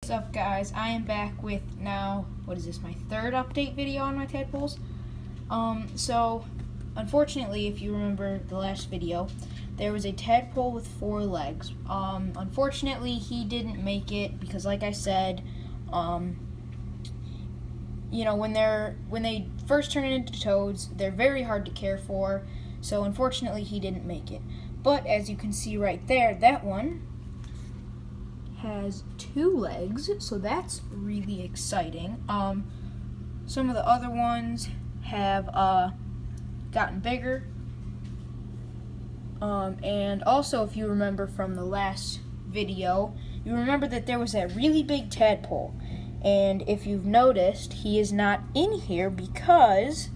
What's up, guys? I am back with now, what is this, my third update video on my tadpoles. So unfortunately, if you remember the last video, there was a tadpole with 4 legs. Unfortunately, he didn't make it because, like I said, you know, when they first turn into toads, they're very hard to care for. So unfortunately, he didn't make it. But as you can see right there, that one has 2 legs, so that's really exciting. Some of the other ones have gotten bigger. And also, if you remember from the last video, you remember that there was that really big tadpole. And if you've noticed, he is not in here because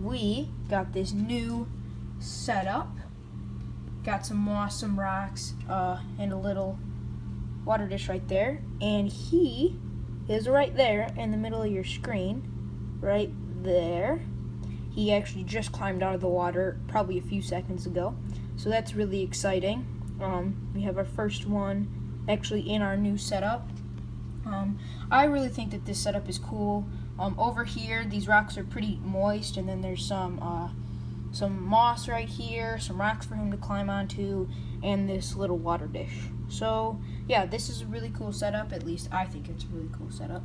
we got this new setup. Got some moss, some rocks, and a little water dish right there. And he is right there in the middle of your screen, right there. He actually just climbed out of the water probably a few seconds ago. So that's really exciting. We have our first one actually in our new setup. I really think that this setup is cool. Over here, these rocks are pretty moist, and then there's some moss right here, some rocks for him to climb onto, and this little water dish. So yeah, this is a really cool setup. At least I think it's a really cool setup.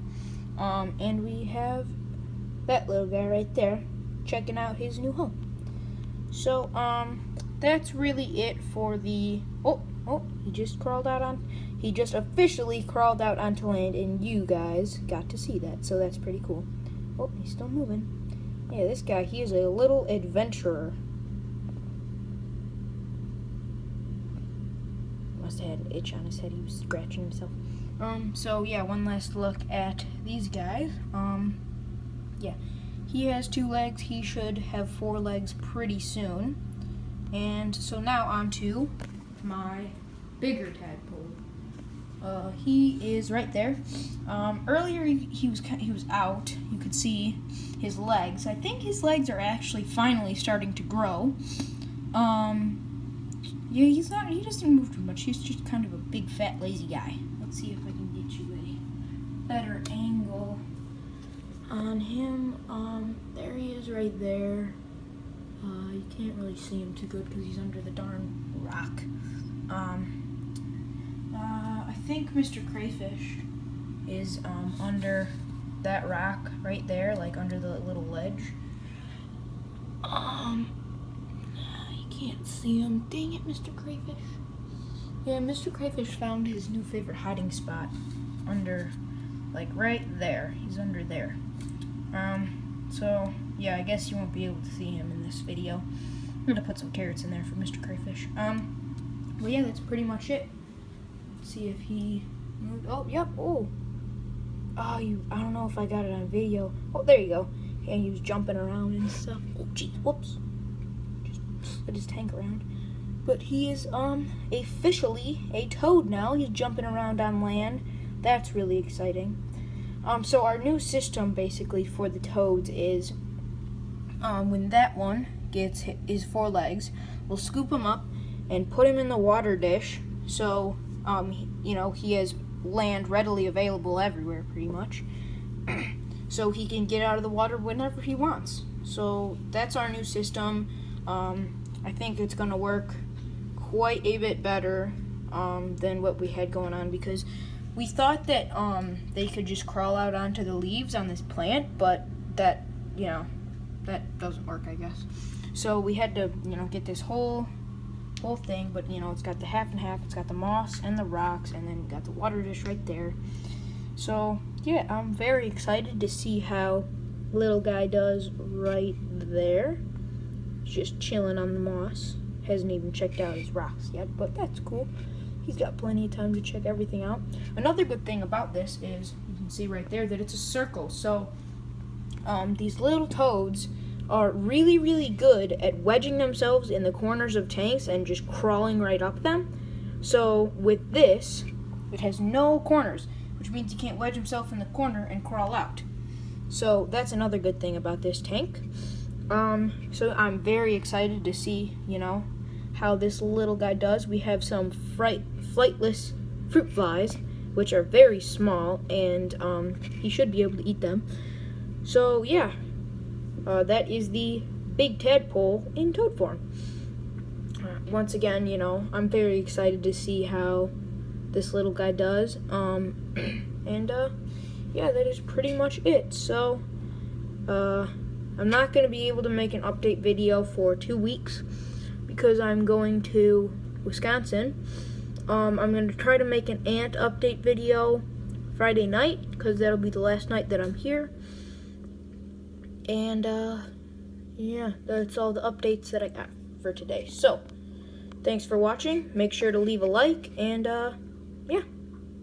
And we have that little guy right there checking out his new home. So that's really it for the he just officially crawled out onto land, and you guys got to see that, so that's pretty cool. Oh, he's still moving. Yeah, this guy, he is a little adventurer. Must have had an itch on his head. He was scratching himself. So yeah, one last look at these guys. Yeah, he has 2 legs. He should have 4 legs pretty soon. And so now on to my bigger tadpole. He is right there. Earlier he was out. You could see his legs. I think his legs are actually finally starting to grow. Yeah, he doesn't move too much. He's just kind of a big, fat, lazy guy. Let's see if I can get you a better angle on him. There he is right there. You can't really see him too good because he's under the darn rock. I think Mr. Crayfish is under that rock right there, like under the little ledge. You can't see him. Dang it, Mr. Crayfish. Yeah, Mr. Crayfish found his new favorite hiding spot under, like right there. He's under there. So yeah, I guess you won't be able to see him in this video. I'm gonna put some carrots in there for Mr. Crayfish. But yeah, that's pretty much it. Let's see if he moved. Oh, yep. Oh, I don't know if I got it on video. Oh, there you go. Yeah, he was jumping around and stuff. Oh, geez, whoops. Just let his tank around. But he is officially a toad now. He's jumping around on land. That's really exciting. So our new system basically for the toads is when that one gets his 4 legs, we'll scoop him up and put him in the water dish. So you know, he has land readily available everywhere pretty much. So he can get out of the water whenever he wants. So that's our new system. I think it's going to work quite a bit better than what we had going on, because we thought that they could just crawl out onto the leaves on this plant, but that, you know, that doesn't work, I guess. So we had to, you know, get this whole thing, but you know, it's got the half and half. It's got the moss and the rocks, and then got the water dish right there. So yeah, I'm very excited to see how little guy does right there. He's just chilling on the moss. Hasn't even checked out his rocks yet, but that's cool. He's got plenty of time to check everything out. Another good thing about this is you can see right there that it's a circle. So these little toads are really, really good at wedging themselves in the corners of tanks and just crawling right up them. So with this, it has no corners, which means he can't wedge himself in the corner and crawl out. So that's another good thing about this tank. So I'm very excited to see, you know, how this little guy does. We have some flightless fruit flies which are very small, and he should be able to eat them. So yeah, that is the big tadpole in toad form. Once again, you know, I'm very excited to see how this little guy does. And yeah, that is pretty much it. So I'm not going to be able to make an update video for 2 weeks because I'm going to Wisconsin. I'm going to try to make an ant update video Friday night because that'll be the last night that I'm here. And yeah, that's all the updates that I got for today. So thanks for watching. Make sure to leave a like, and yeah.